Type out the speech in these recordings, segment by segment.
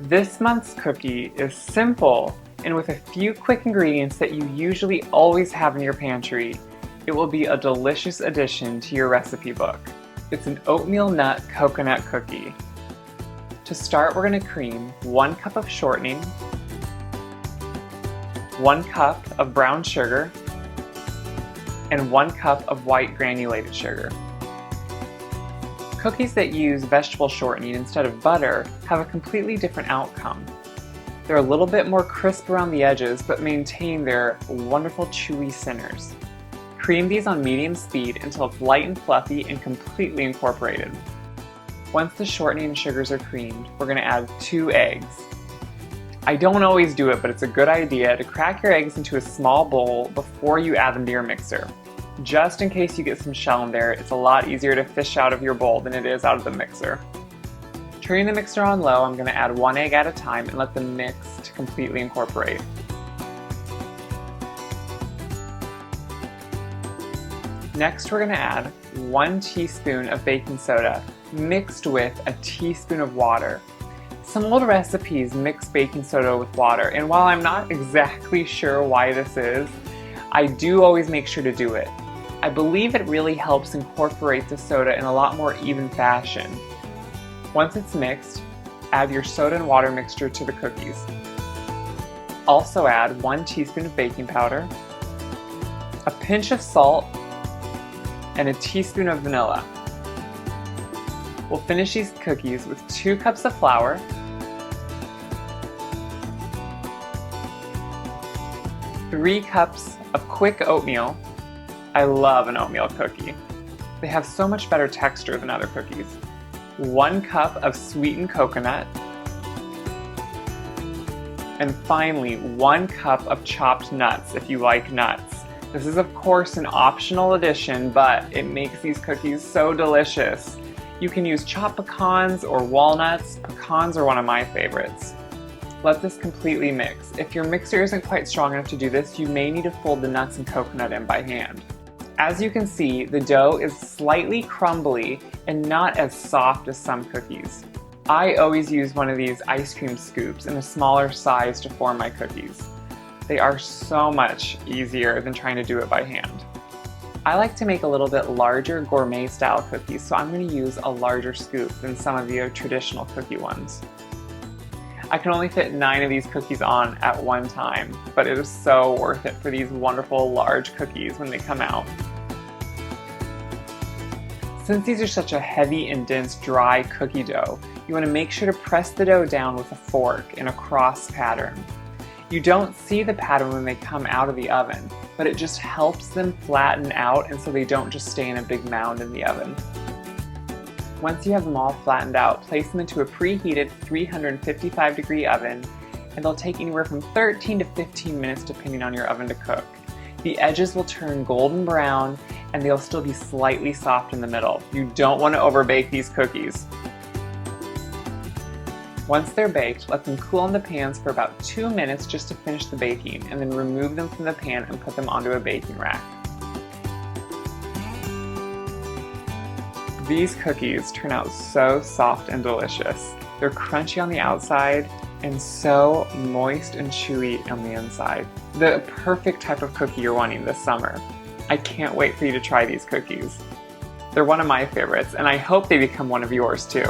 This month's cookie is simple and with a few quick ingredients that you usually always have in your pantry. It will be a delicious addition to your recipe book. It's an oatmeal nut coconut cookie. To start, we're going to cream 1 cup of shortening, 1 cup of brown sugar, and 1 cup of white granulated sugar. Cookies that use vegetable shortening instead of butter have a completely different outcome. They're a little bit more crisp around the edges, but maintain their wonderful chewy centers. Cream these on medium speed until it's light and fluffy and completely incorporated. Once the shortening and sugars are creamed, we're going to add 2 eggs. I don't always do it, but it's a good idea to crack your eggs into a small bowl before you add them to your mixer. Just in case you get some shell in there, it's a lot easier to fish out of your bowl than it is out of the mixer. Turning the mixer on low, I'm going to add 1 egg at a time and let them mix to completely incorporate. Next, we're going to add 1 teaspoon of baking soda mixed with a teaspoon of water. Some old recipes mix baking soda with water, and while I'm not exactly sure why this is, I do always make sure to do it. I believe it really helps incorporate the soda in a lot more even fashion. Once it's mixed, add your soda and water mixture to the cookies. Also add 1 teaspoon of baking powder, a pinch of salt, and a teaspoon of vanilla. We'll finish these cookies with 2 cups of flour, 3 cups of quick oatmeal. I love an oatmeal cookie. They have so much better texture than other cookies. 1 cup of sweetened coconut. And finally, 1 cup of chopped nuts if you like nuts. This is of course an optional addition, but it makes these cookies so delicious. You can use chopped pecans or walnuts. Pecans are one of my favorites. Let this completely mix. If your mixer isn't quite strong enough to do this, you may need to fold the nuts and coconut in by hand. As you can see, the dough is slightly crumbly and not as soft as some cookies. I always use one of these ice cream scoops in a smaller size to form my cookies. They are so much easier than trying to do it by hand. I like to make a little bit larger gourmet style cookies, so I'm going to use a larger scoop than some of your traditional cookie ones. I can only fit 9 of these cookies on at one time, but it is so worth it for these wonderful large cookies when they come out. Since these are such a heavy and dense dry cookie dough, you want to make sure to press the dough down with a fork in a cross pattern. You don't see the pattern when they come out of the oven, but it just helps them flatten out and so they don't just stay in a big mound in the oven. Once you have them all flattened out, place them into a preheated 355-degree oven, and they'll take anywhere from 13 to 15 minutes depending on your oven to cook. The edges will turn golden brown and they'll still be slightly soft in the middle. You don't want to overbake these cookies. Once they're baked, let them cool in the pans for about 2 minutes just to finish the baking, and then remove them from the pan and put them onto a baking rack. These cookies turn out so soft and delicious. They're crunchy on the outside and so moist and chewy on the inside. The perfect type of cookie you're wanting this summer. I can't wait for you to try these cookies. They're one of my favorites, and I hope they become one of yours too.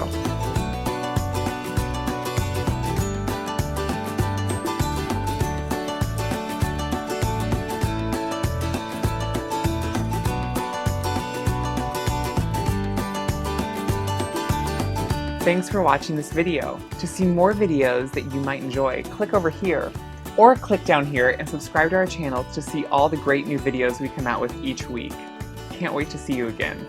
Thanks for watching this video. To see more videos that you might enjoy, click over here, or click down here and subscribe to our channel to see all the great new videos we come out with each week. Can't wait to see you again.